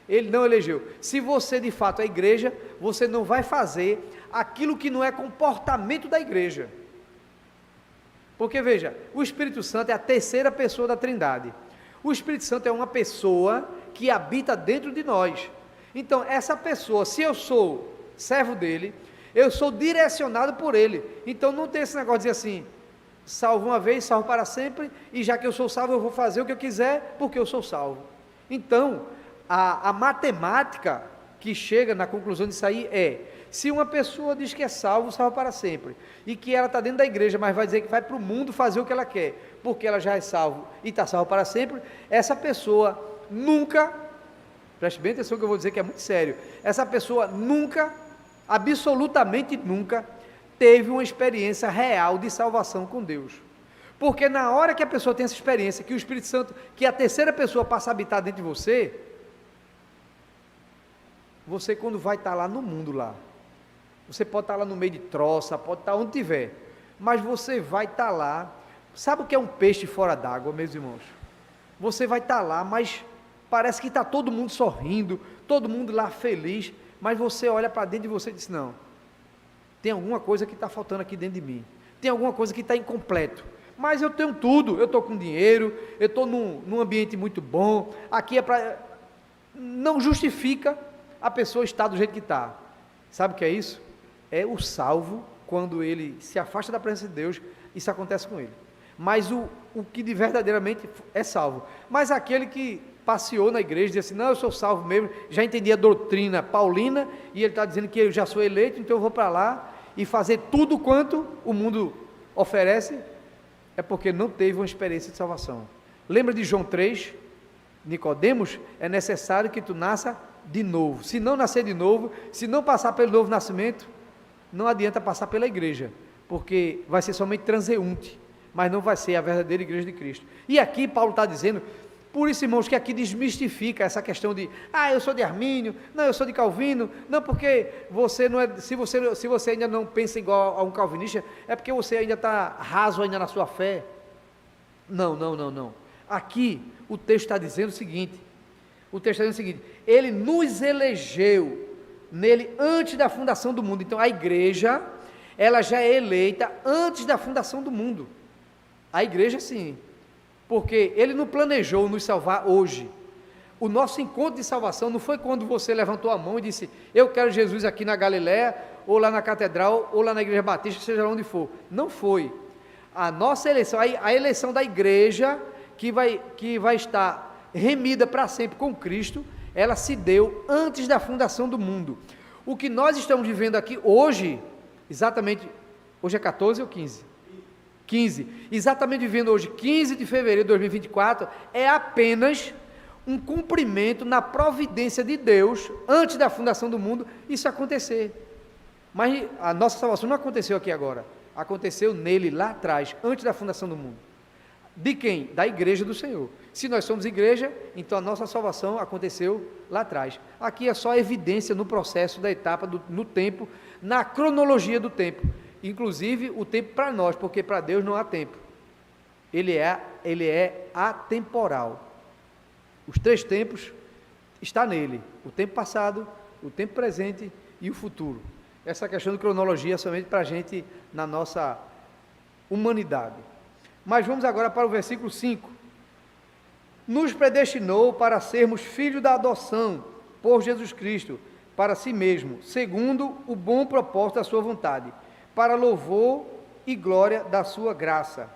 ele não elegeu. Se você de fato é igreja, você não vai fazer aquilo que não é comportamento da igreja. Porque veja, o Espírito Santo é a terceira pessoa da Trindade. O Espírito Santo é uma pessoa que habita dentro de nós. Então, essa pessoa, se eu sou servo dele, eu sou direcionado por ele. Então, não tem esse negócio de dizer assim, salvo uma vez, salvo para sempre, e já que eu sou salvo, eu vou fazer o que eu quiser, porque eu sou salvo. Então, a matemática que chega na conclusão disso aí é, se uma pessoa diz que é salvo, salvo para sempre, e que ela está dentro da igreja, mas vai dizer que vai para o mundo fazer o que ela quer, porque ela já é salvo e está salvo para sempre, essa pessoa nunca, preste bem atenção que eu vou dizer que é muito sério, essa pessoa nunca, absolutamente nunca, teve uma experiência real de salvação com Deus. Porque na hora que a pessoa tem essa experiência, que o Espírito Santo, que a terceira pessoa passa a habitar dentro de você, você quando vai estar lá no mundo lá, você pode estar lá no meio de troça, pode estar onde tiver, mas você vai estar lá, sabe o que é um peixe fora d'água, meus irmãos? Você vai estar lá, mas parece que está todo mundo sorrindo, todo mundo lá feliz, mas você olha para dentro de você e diz, não, tem alguma coisa que está faltando aqui dentro de mim, tem alguma coisa que está incompleto, mas eu tenho tudo, eu estou com dinheiro, eu estou num ambiente muito bom, aqui é para... Não justifica a pessoa estar do jeito que está. Sabe o que é isso? É o salvo, quando ele se afasta da presença de Deus, isso acontece com ele. Mas o que de verdadeiramente é salvo. Mas aquele que passeou na igreja, disse assim, não, eu sou salvo mesmo, já entendi a doutrina paulina, e ele está dizendo que eu já sou eleito, então eu vou para lá e fazer tudo quanto o mundo oferece, é porque não teve uma experiência de salvação. Lembra de João 3? Nicodemos, é necessário que tu nasça de novo. Se não nascer de novo, se não passar pelo novo nascimento, não adianta passar pela igreja, porque vai ser somente transeunte, mas não vai ser a verdadeira igreja de Cristo. E aqui Paulo está dizendo, por isso, irmãos, que aqui desmistifica essa questão de, eu sou de Armínio, não, eu sou de Calvino, não, porque você não é, se você ainda não pensa igual a um calvinista, é porque você ainda está raso ainda na sua fé. Não. Aqui o texto está dizendo o seguinte, ele nos elegeu nele antes da fundação do mundo. Então a igreja, ela já é eleita antes da fundação do mundo. A igreja sim, porque ele não planejou nos salvar hoje. O nosso encontro de salvação não foi quando você levantou a mão e disse, eu quero Jesus aqui na Galiléia, ou lá na catedral, ou lá na igreja batista, seja lá onde for. Não foi. A nossa eleição, a eleição da igreja, que vai estar remida para sempre com Cristo, ela se deu antes da fundação do mundo. O que nós estamos vivendo aqui hoje, exatamente, hoje é 14 ou 15? 15, exatamente vivendo hoje, 15 de fevereiro de 2024, é apenas um cumprimento na providência de Deus, antes da fundação do mundo, isso acontecer. Mas a nossa salvação não aconteceu aqui agora, aconteceu nele lá atrás, antes da fundação do mundo. De quem? Da igreja do Senhor. Se nós somos igreja, então a nossa salvação aconteceu lá atrás. Aqui é só evidência no processo da etapa, no tempo, na cronologia do tempo. Inclusive o tempo para nós, porque para Deus não há tempo. Ele é atemporal. Os 3 tempos está nele. O tempo passado, o tempo presente e o futuro. Essa questão de cronologia é somente para a gente na nossa humanidade. Mas vamos agora para o versículo 5. Nos predestinou para sermos filhos da adoção por Jesus Cristo, para si mesmo, segundo o bom propósito da sua vontade, para louvor e glória da sua graça,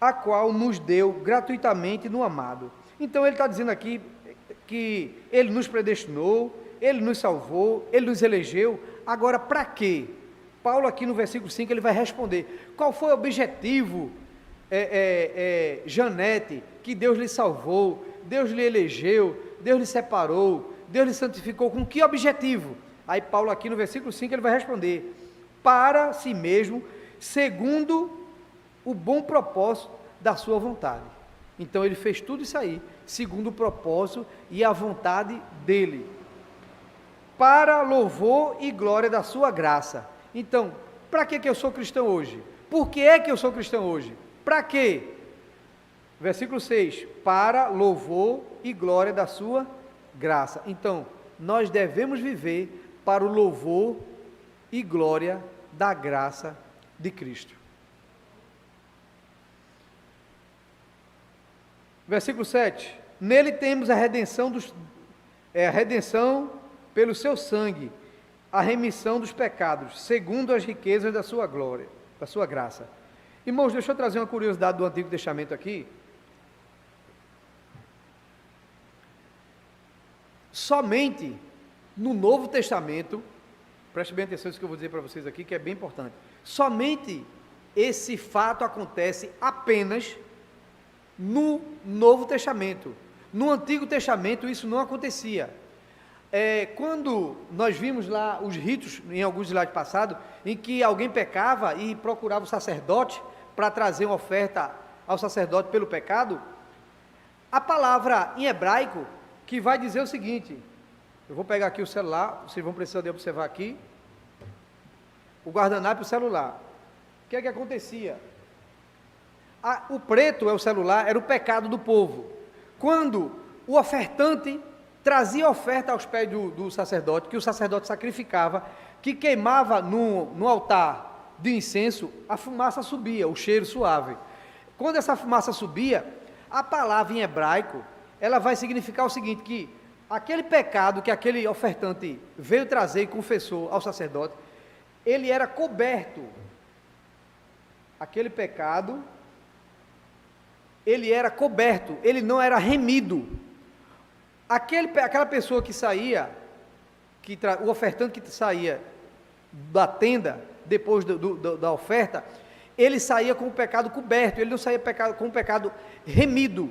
a qual nos deu gratuitamente no amado. Então ele está dizendo aqui que ele nos predestinou, ele nos salvou, ele nos elegeu. Agora para quê? Paulo aqui no versículo 5 ele vai responder, qual foi o objetivo, Janete, que Deus lhe salvou, Deus lhe elegeu, Deus lhe separou, Deus lhe santificou, com que objetivo? Aí Paulo aqui no versículo 5 ele vai responder, para si mesmo, segundo o bom propósito da sua vontade. Então ele fez tudo isso aí, segundo o propósito e a vontade dele, para louvor e glória da sua graça. Então, para que eu sou cristão hoje? Por que é que eu sou cristão hoje? Para quê? Versículo 6, para louvor e glória da sua graça. Então, nós devemos viver para o louvor e glória da graça de Cristo. Versículo 7. Nele temos a redenção a redenção pelo seu sangue, a remissão dos pecados, segundo as riquezas da sua glória, da sua graça. Irmãos, deixa eu trazer uma curiosidade do Antigo Testamento aqui. Somente no Novo Testamento, preste bem atenção nisso que eu vou dizer para vocês aqui, que é bem importante. Somente esse fato acontece apenas no Novo Testamento. No Antigo Testamento isso não acontecia. Quando nós vimos lá os ritos, em alguns slides passados, em que alguém pecava e procurava o sacerdote para trazer uma oferta ao sacerdote pelo pecado, a palavra em hebraico que vai dizer o seguinte, eu vou pegar aqui o celular, vocês vão precisar de observar aqui, o guardanapo e o celular. O que é que acontecia? O preto é o celular, era o pecado do povo. Quando o ofertante trazia a oferta aos pés do sacerdote, que o sacerdote sacrificava, que queimava no altar de incenso, a fumaça subia, o cheiro suave. Quando essa fumaça subia, a palavra em hebraico, ela vai significar o seguinte, que aquele pecado que aquele ofertante veio trazer e confessou ao sacerdote, ele era coberto. Aquele pecado, ele era coberto, ele não era remido. Aquela pessoa que saía, o ofertante que saía da tenda, depois da oferta, ele saía com o pecado coberto, ele não saía com o pecado remido.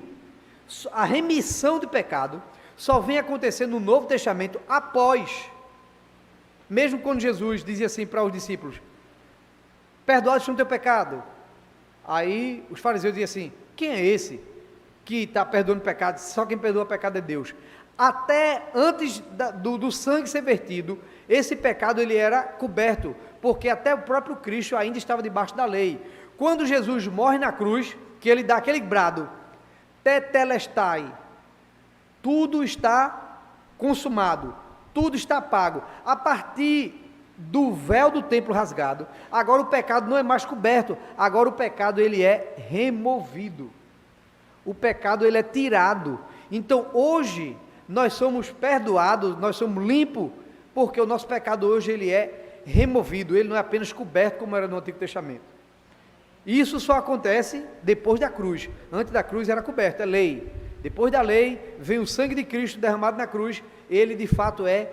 A remissão de pecado só vem acontecer no Novo Testamento após, mesmo quando Jesus dizia assim para os discípulos, perdoados no teu pecado, aí os fariseus diziam assim, quem é esse que está perdoando pecado? Só quem perdoa pecado é Deus. Até antes do sangue ser vertido, esse pecado ele era coberto, porque até o próprio Cristo ainda estava debaixo da lei. Quando Jesus morre na cruz, que ele dá aquele brado, tetelestai, tudo está consumado, tudo está pago. A partir do véu do templo rasgado, agora o pecado não é mais coberto, agora o pecado ele é removido. O pecado ele é tirado. Então hoje nós somos perdoados, nós somos limpos, porque o nosso pecado hoje ele é removido, ele não é apenas coberto como era no Antigo Testamento. Isso só acontece depois da cruz. Antes da cruz era coberto, é lei. Depois da lei vem o sangue de Cristo derramado na cruz, ele de fato é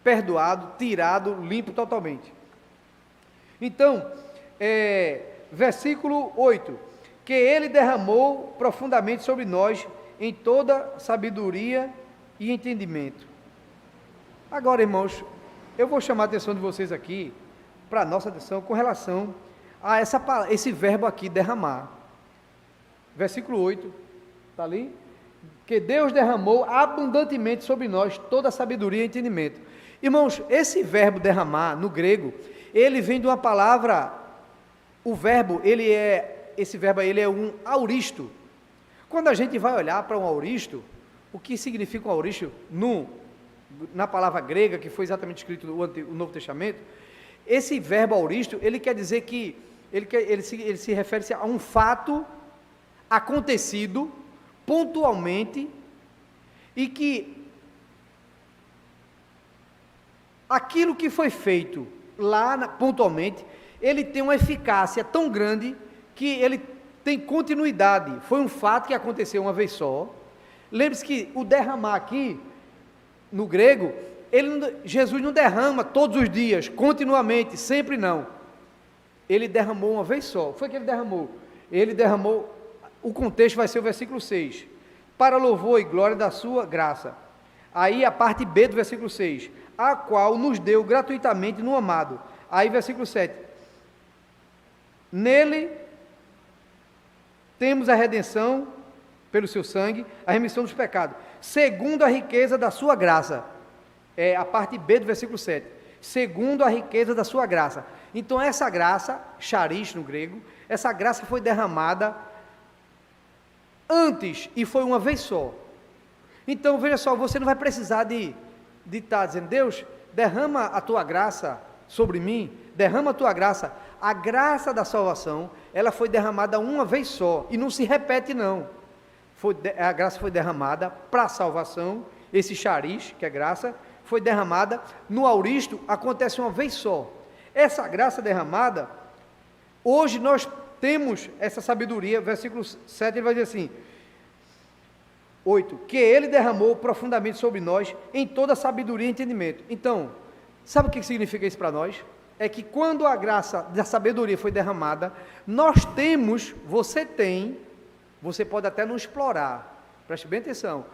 perdoado, tirado, limpo totalmente. Então, versículo 8, que ele derramou profundamente sobre nós em toda sabedoria e entendimento. Agora, irmãos, eu vou chamar a atenção de vocês aqui, para a nossa atenção, com relação a esse verbo aqui, derramar. Versículo 8, está ali? Que Deus derramou abundantemente sobre nós toda a sabedoria e entendimento. Irmãos, esse verbo derramar, no grego, ele vem de uma palavra, esse verbo ele é um auristo. Quando a gente vai olhar para um auristo, o que significa um auristo na palavra grega, que foi exatamente escrito no Novo Testamento, esse verbo auristo, ele quer dizer que, ele se refere a um fato acontecido pontualmente, e que aquilo que foi feito lá pontualmente, ele tem uma eficácia tão grande, que ele tem continuidade. Foi um fato que aconteceu uma vez só. Lembre-se que o derramar aqui, no grego, Jesus não derrama todos os dias, continuamente, sempre não. Ele derramou uma vez só. Foi que ele derramou? Ele derramou, o contexto vai ser o versículo 6. Para louvor e glória da sua graça. Aí a parte B do versículo 6. A qual nos deu gratuitamente no amado. Aí versículo 7. Nele temos a redenção pelo seu sangue, a remissão dos pecados, segundo a riqueza da sua graça. É a parte B do versículo 7. Segundo a riqueza da sua graça. Então essa graça, charis no grego, essa graça foi derramada antes e foi uma vez só. Então veja só, você não vai precisar de estar dizendo, Deus, derrama a tua graça sobre mim, derrama a tua graça. A graça da salvação, ela foi derramada uma vez só, e não se repete não. a graça foi derramada para a salvação, esse chariz, que é graça, foi derramada. No auristo acontece uma vez só. Essa graça derramada, hoje nós temos essa sabedoria, versículo 7, ele vai dizer assim, 8, que ele derramou profundamente sobre nós em toda sabedoria e entendimento. Então, sabe o que significa isso para nós? É que quando a graça da sabedoria foi derramada, nós temos, você pode até não explorar, preste bem atenção,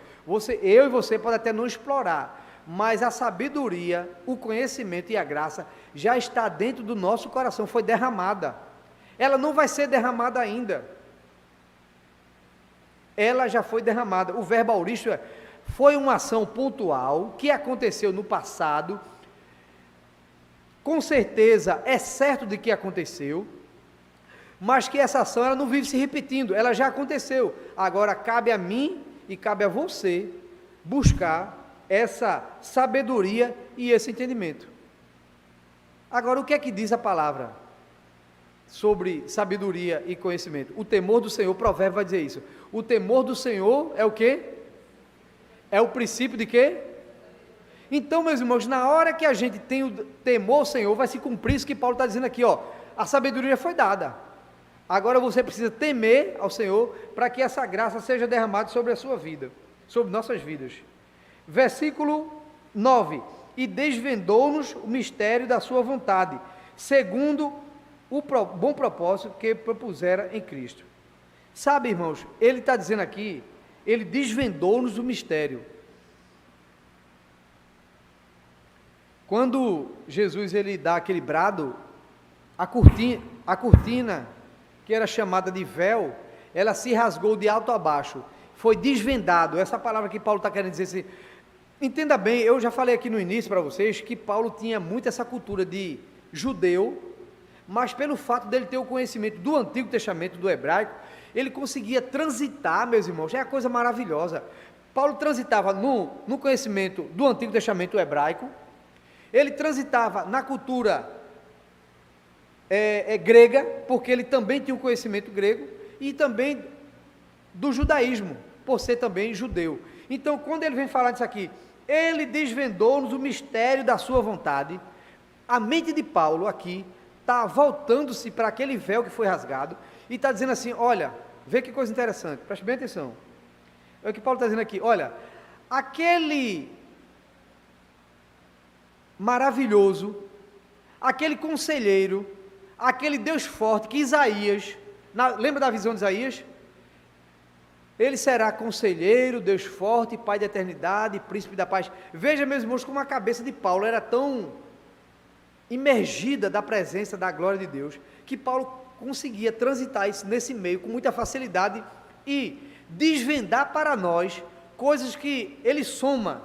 eu e você pode até não explorar, mas a sabedoria, o conhecimento e a graça já está dentro do nosso coração, foi derramada. Ela não vai ser derramada ainda. Ela já foi derramada. O verbo auristo foi uma ação pontual que aconteceu no passado. Com certeza é certo de que aconteceu, mas que essa ação ela não vive se repetindo, ela já aconteceu. Agora cabe a mim e cabe a você buscar essa sabedoria e esse entendimento. Agora, o que é que diz a palavra sobre sabedoria e conhecimento? O temor do Senhor, o provérbio vai dizer isso. O temor do Senhor é o quê? É o princípio de quê? Então, meus irmãos, na hora que a gente tem o temor ao Senhor, vai se cumprir isso que Paulo está dizendo aqui, ó. A sabedoria foi dada. Agora você precisa temer ao Senhor para que essa graça seja derramada sobre a sua vida, sobre nossas vidas. Versículo 9: e desvendou-nos o mistério da sua vontade, segundo o bom propósito que propusera em Cristo. Sabe, irmãos, ele está dizendo aqui, ele desvendou-nos o mistério. Quando Jesus ele dá aquele brado, a cortina que era chamada de véu, ela se rasgou de alto a baixo, foi desvendado. Essa palavra que Paulo está querendo dizer assim, entenda bem, eu já falei aqui no início para vocês que Paulo tinha muito essa cultura de judeu, mas pelo fato dele ter o conhecimento do Antigo Testamento, do hebraico, ele conseguia transitar, meus irmãos, é uma coisa maravilhosa. Paulo transitava no conhecimento do Antigo Testamento hebraico, ele transitava na cultura grega, porque ele também tinha um conhecimento grego, e também do judaísmo, por ser também judeu. Então, quando ele vem falar disso aqui, ele desvendou-nos o mistério da sua vontade, a mente de Paulo aqui está voltando-se para aquele véu que foi rasgado, e está dizendo assim, olha, vê que coisa interessante, preste bem atenção, é o que Paulo está dizendo aqui, olha, aquele maravilhoso, aquele conselheiro, aquele Deus forte que Isaías, lembra da visão de Isaías? Ele será conselheiro, Deus forte, Pai da eternidade, príncipe da paz. Veja, meus irmãos, como a cabeça de Paulo era tão imergida da presença, da glória de Deus, que Paulo conseguia transitar isso nesse meio com muita facilidade e desvendar para nós coisas que ele soma,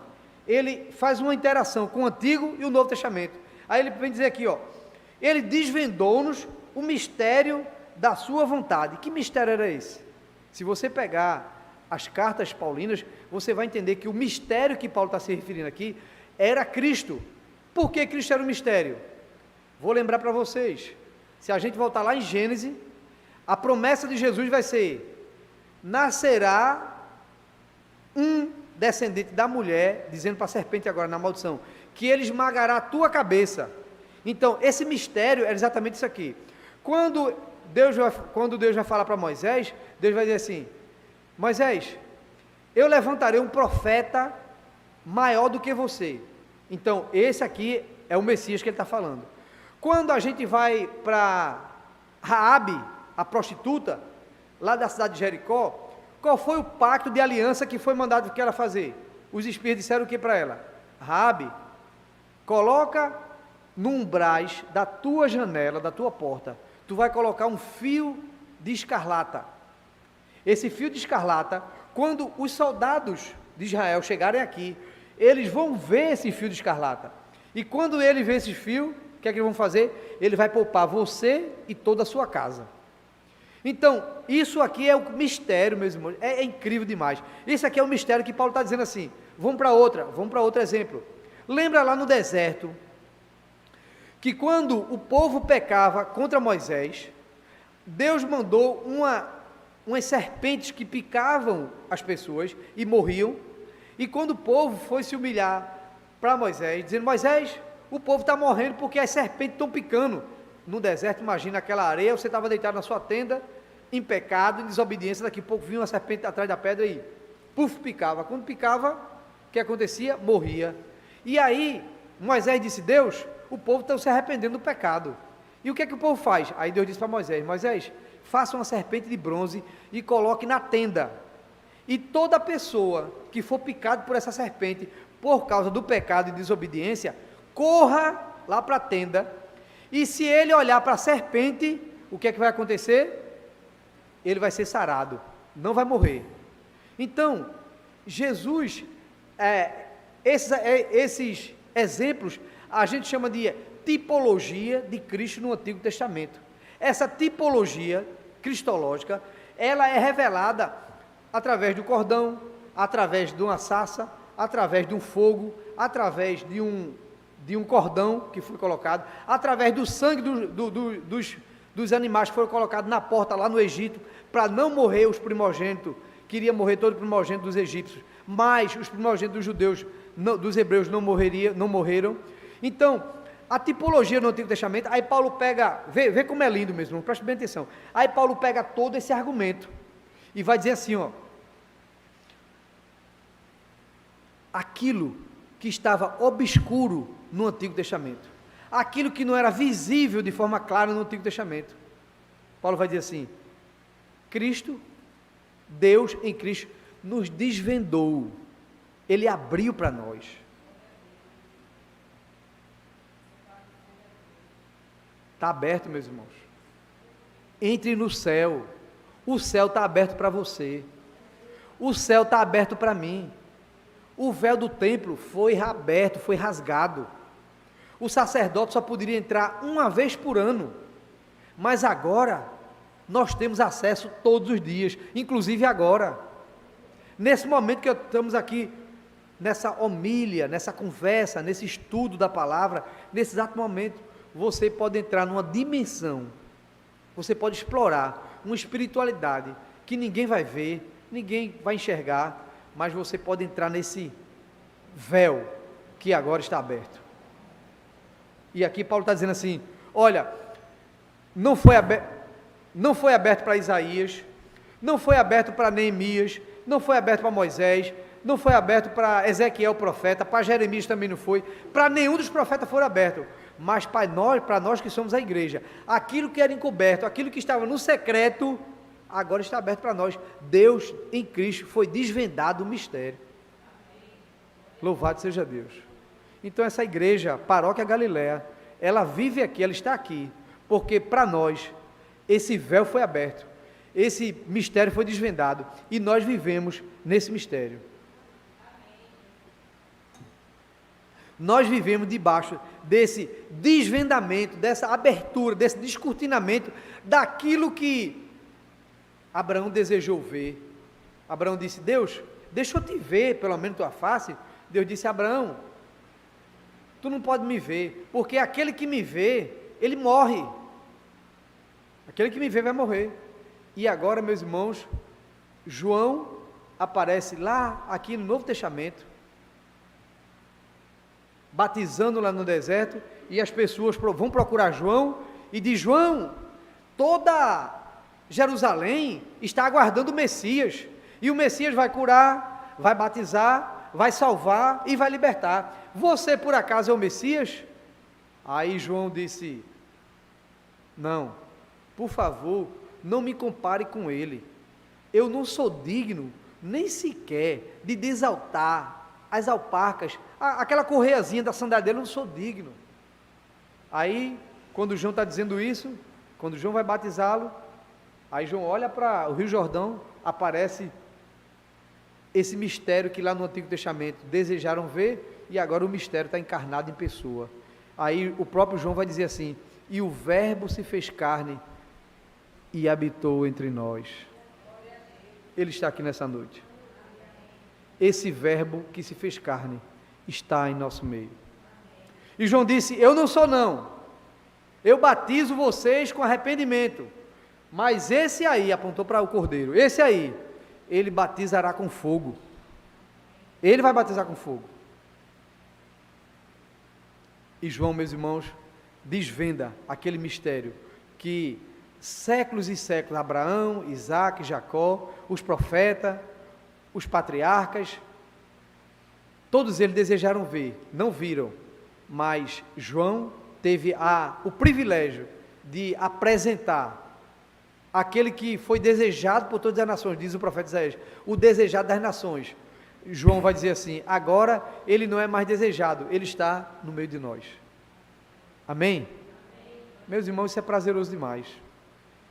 ele faz uma interação com o Antigo e o Novo Testamento. Aí ele vem dizer aqui, ó, ele desvendou-nos o mistério da sua vontade. Que mistério era esse? Se você pegar as cartas paulinas, você vai entender que o mistério que Paulo está se referindo aqui era Cristo. Por que Cristo era um mistério? Vou lembrar para vocês, se a gente voltar lá em Gênesis, a promessa de Jesus vai ser, nascerá um descendente da mulher, dizendo para a serpente agora na maldição, que ele esmagará a tua cabeça. Então, esse mistério é exatamente isso aqui. Quando Deus vai falar para Moisés, Deus vai dizer assim, Moisés, eu levantarei um profeta maior do que você. Então, esse aqui é o Messias que ele está falando. Quando a gente vai para Raabe, a prostituta, lá da cidade de Jericó, qual foi o pacto de aliança que foi mandado que ela fazer? Os espias disseram o que para ela? Raabe, coloca no umbrais da tua janela, da tua porta, tu vai colocar um fio de escarlata. Esse fio de escarlata, quando os soldados de Israel chegarem aqui, eles vão ver esse fio de escarlata. E quando ele vê esse fio, o que é que eles vão fazer? Ele vai poupar você e toda a sua casa. Então, isso aqui é o mistério, meus irmãos, é incrível demais. Isso aqui é o mistério que Paulo está dizendo assim. Vamos para outro exemplo. Lembra lá no deserto, que quando o povo pecava contra Moisés, Deus mandou umas serpentes que picavam as pessoas e morriam. E quando o povo foi se humilhar para Moisés, dizendo: Moisés, o povo está morrendo porque as serpentes estão picando. No deserto, imagina aquela areia, você estava deitado na sua tenda, em pecado, em desobediência, daqui a pouco vinha uma serpente atrás da pedra e, puf, picava. Quando picava, o que acontecia? Morria. E aí, Moisés disse: Deus, o povo está se arrependendo do pecado. E o que é que o povo faz? Aí Deus disse para Moisés: Moisés, faça uma serpente de bronze e coloque na tenda. E toda pessoa que for picada por essa serpente, por causa do pecado e desobediência, corra lá para a tenda, e se ele olhar para a serpente, o que é que vai acontecer? Ele vai ser sarado, não vai morrer. Então, Jesus, esses exemplos, a gente chama de tipologia de Cristo no Antigo Testamento. Essa tipologia cristológica, ela é revelada através do cordão, através de uma sarça, através de um fogo, através de um cordão que foi colocado, através do sangue dos animais que foram colocados na porta lá no Egito, para não morrer os primogênitos, queria morrer todo o primogênito dos egípcios, mas os primogênitos dos judeus, dos hebreus não morreram. Então, a tipologia no Antigo Testamento, aí Paulo pega, vê como é lindo mesmo, preste bem atenção, aí Paulo pega todo esse argumento, e vai dizer assim, ó: aquilo que estava obscuro no Antigo Testamento, aquilo que não era visível de forma clara no Antigo Testamento, Paulo vai dizer assim: Cristo, Deus em Cristo, nos desvendou, Ele abriu para nós. Está aberto, meus irmãos. Entre no céu. O céu está aberto para você. O céu está aberto para mim. O véu do templo foi aberto, foi rasgado. O sacerdote só poderia entrar uma vez por ano. Mas agora, nós temos acesso todos os dias, inclusive agora. Nesse momento que estamos aqui, nessa homília, nessa conversa, nesse estudo da palavra, nesse exato momento, você pode entrar numa dimensão, você pode explorar uma espiritualidade que ninguém vai ver, ninguém vai enxergar, mas você pode entrar nesse véu que agora está aberto. E aqui Paulo está dizendo assim: olha, não foi aberto para Isaías, não foi aberto para Neemias, não foi aberto para Moisés, não foi aberto para Ezequiel profeta, para Jeremias também não foi, para nenhum dos profetas foi aberto, mas para nós que somos a igreja, aquilo que era encoberto, aquilo que estava no secreto, agora está aberto para nós. Deus em Cristo foi desvendado o mistério. Louvado seja Deus. Então essa igreja, Paróquia Galileia, ela vive aqui, ela está aqui, porque para nós, esse véu foi aberto, esse mistério foi desvendado, e nós vivemos nesse mistério. Nós vivemos debaixo desse desvendamento, dessa abertura, desse descortinamento, daquilo que Abraão desejou ver. Abraão disse: Deus, deixa eu te ver, pelo menos tua face. Deus disse: Abraão, tu não pode me ver, porque aquele que me vê, ele morre. Aquele que me vê vai morrer. E agora, meus irmãos, João aparece lá, aqui no Novo Testamento, batizando lá no deserto, e as pessoas vão procurar João, e diz: João, toda Jerusalém está aguardando o Messias, e o Messias vai curar, vai batizar, vai salvar e vai libertar. Você por acaso é o Messias? Aí João disse: não, por favor, não me compare com ele, eu não sou digno nem sequer de desaltar as alparcas, aquela correiazinha da sandália dele, eu não sou digno. Aí, quando João está dizendo isso, quando João vai batizá-lo, aí João olha para o Rio Jordão, aparece esse mistério que lá no Antigo Testamento desejaram ver, e agora o mistério está encarnado em pessoa. Aí o próprio João vai dizer assim: e o verbo se fez carne e habitou entre nós. Ele está aqui nessa noite. Esse verbo que se fez carne está em nosso meio. E João disse: eu não sou não, eu batizo vocês com arrependimento, Mas esse aí, apontou para o cordeiro, esse aí, ele batizará com fogo. Ele vai batizar com fogo. E João, meus irmãos, desvenda aquele mistério que séculos e séculos, Abraão, Isaac, Jacó, os profetas, os patriarcas, todos eles desejaram ver, não viram, mas João teve o privilégio de apresentar aquele que foi desejado por todas as nações, diz o profeta Isaías, o desejado das nações. João vai dizer assim, agora ele não é mais desejado, ele está no meio de nós. Amém? Meus irmãos, isso é prazeroso demais.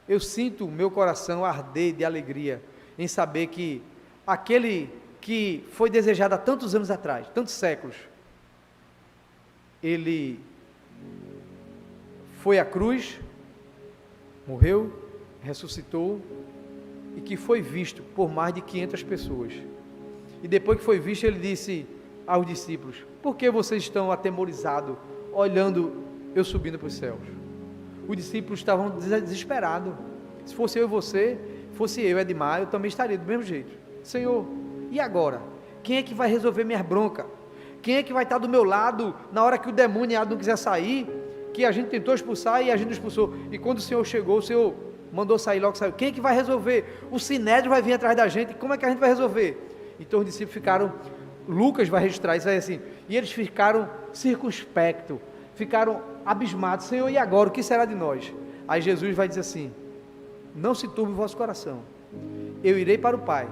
Eu sinto o meu coração arder de alegria em saber que aquele que foi desejado há tantos anos atrás, tantos séculos, ele foi à cruz, morreu, ressuscitou, e que foi visto por mais de 500 pessoas. E depois que foi visto, ele disse aos discípulos, por que vocês estão atemorizados, olhando eu subindo para os céus? Os discípulos estavam desesperados. Se fosse eu e você, fosse eu, Edmar, eu também estaria do mesmo jeito. Senhor, e agora? Quem é que vai resolver minhas broncas? Quem é que vai estar do meu lado na hora que o demônio não quiser sair, que a gente tentou expulsar e a gente não expulsou, e quando o Senhor chegou, o Senhor mandou sair, logo saiu. Quem é que vai resolver? O Sinédrio vai vir atrás da gente, como é que a gente vai resolver? Então os discípulos ficaram, Lucas vai registrar isso aí assim, e eles ficaram circunspectos, ficaram abismados, Senhor, e agora, o que será de nós? Aí Jesus vai dizer assim, não se turbe o vosso coração, eu irei para o Pai,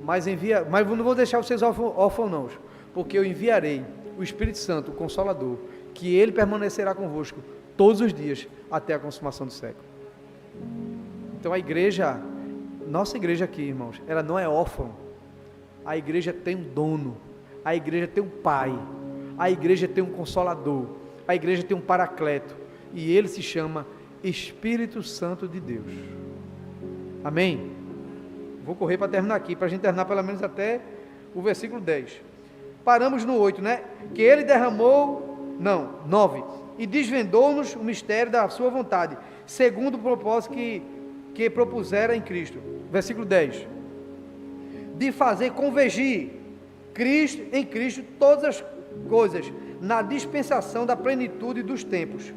mas não vou deixar vocês órfãos não, porque eu enviarei o Espírito Santo, o Consolador, que ele permanecerá convosco todos os dias, até a consumação do século. Então a igreja, nossa igreja aqui, irmãos, ela não é órfã, a igreja tem um dono, a igreja tem um pai, a igreja tem um consolador, a igreja tem um paracleto, e ele se chama Espírito Santo de Deus. Amém? Vou correr para terminar aqui, para a gente terminar pelo menos até o versículo 10. Paramos no 8, né? Que ele derramou, 9, e desvendou-nos o mistério da sua vontade, segundo o propósito que propusera em Cristo. Versículo 10. De fazer convergir em Cristo todas as coisas, na dispensação da plenitude dos tempos,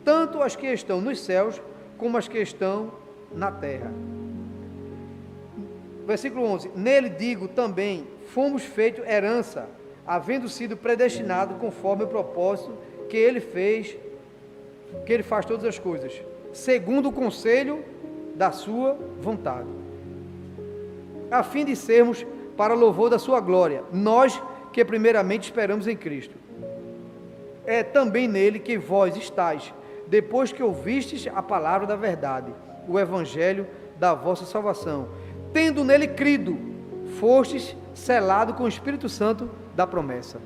tanto as que estão nos céus, como as que estão na terra. Versículo 11, nele digo também, fomos feitos herança, havendo sido predestinado conforme o propósito que ele faz todas as coisas, segundo o conselho da sua vontade, a fim de sermos para louvor da sua glória, nós que primeiramente esperamos em Cristo. É também nele que vós estáis, depois que ouvistes a palavra da verdade, o evangelho da vossa salvação, tendo nele crido, fostes selado com o Espírito Santo da promessa.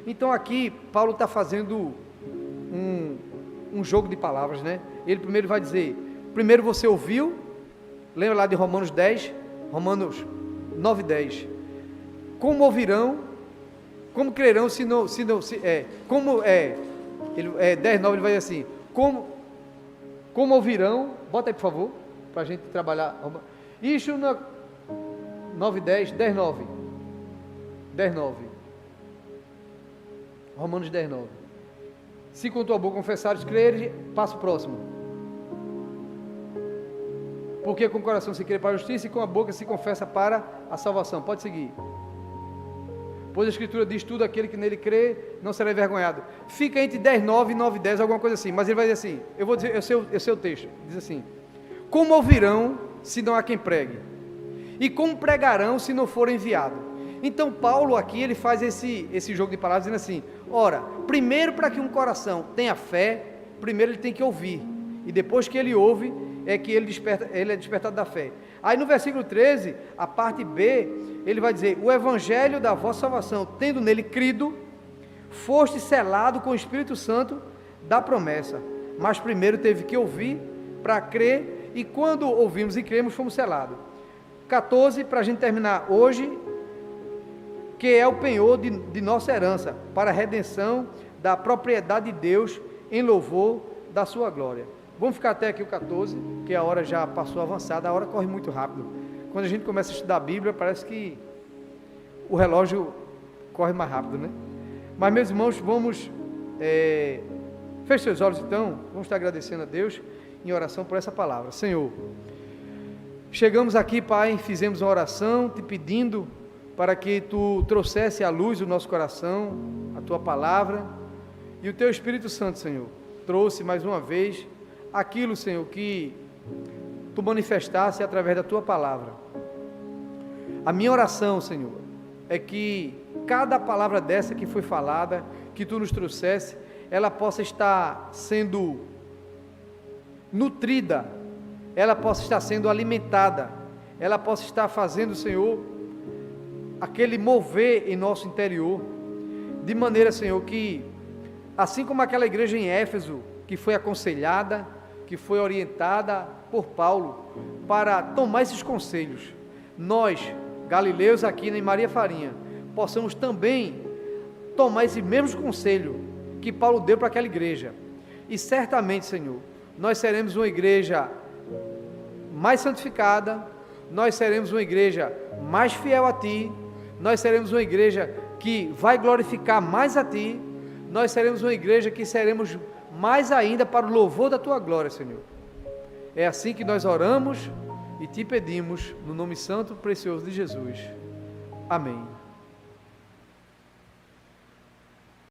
Então aqui Paulo está fazendo um jogo de palavras, né? Ele primeiro vai dizer, primeiro você ouviu, lembra lá de Romanos 9:10, como ouvirão, como crerão se não, 10:9 ele vai dizer assim, como ouvirão, bota aí por favor, para a gente trabalhar, isso na 10:9, Romanos 10:9, se com tua boca confessares, creres, passa o próximo, porque com o coração se crê para a justiça e com a boca se confessa para a salvação. Pode seguir. Pois a Escritura diz, tudo aquele que nele crê não será envergonhado. Fica entre 10:9 e 9:10, alguma coisa assim, mas ele vai dizer assim, eu vou dizer, eu sei o texto, diz assim, como ouvirão se não há quem pregue? E como pregarão se não for enviado? Então Paulo aqui, ele faz esse jogo de palavras, dizendo assim, ora, primeiro para que um coração tenha fé, primeiro ele tem que ouvir, e depois que ele ouve, é que ele é despertado da fé. Aí no versículo 13, a parte B, ele vai dizer, o evangelho da vossa salvação, tendo nele crido, foste selado com o Espírito Santo da promessa, mas primeiro teve que ouvir para crer, e quando ouvimos e cremos, fomos selados. 14, para a gente terminar hoje, que é o penhor de nossa herança, para a redenção da propriedade de Deus, em louvor da sua glória. Vamos ficar até aqui o 14, porque a hora já passou avançada, a hora corre muito rápido. Quando a gente começa a estudar a Bíblia, parece que o relógio corre mais rápido, né? Mas, meus irmãos, vamos... feche seus olhos então, vamos estar agradecendo a Deus em oração por essa palavra. Senhor, chegamos aqui, Pai, fizemos uma oração te pedindo para que Tu trouxesse à luz o nosso coração, a Tua palavra, e o Teu Espírito Santo, Senhor, trouxe mais uma vez aquilo, Senhor, que Tu manifestasse através da Tua palavra. A minha oração, Senhor, é que cada palavra dessa que foi falada, que Tu nos trouxesse, ela possa estar sendo nutrida, ela possa estar sendo alimentada, ela possa estar fazendo, Senhor, aquele mover em nosso interior, de maneira, Senhor, que, assim como aquela igreja em Éfeso, que foi aconselhada, que foi orientada por Paulo, para tomar esses conselhos, nós, galileus aqui em Maria Farinha, possamos também tomar esse mesmo conselho que Paulo deu para aquela igreja, e certamente, Senhor, nós seremos uma igreja mais santificada, nós seremos uma igreja mais fiel a Ti, nós seremos uma igreja que vai glorificar mais a Ti, nós seremos uma igreja que seremos mais ainda para o louvor da Tua glória, Senhor. É assim que nós oramos e Te pedimos, no nome santo e precioso de Jesus. Amém.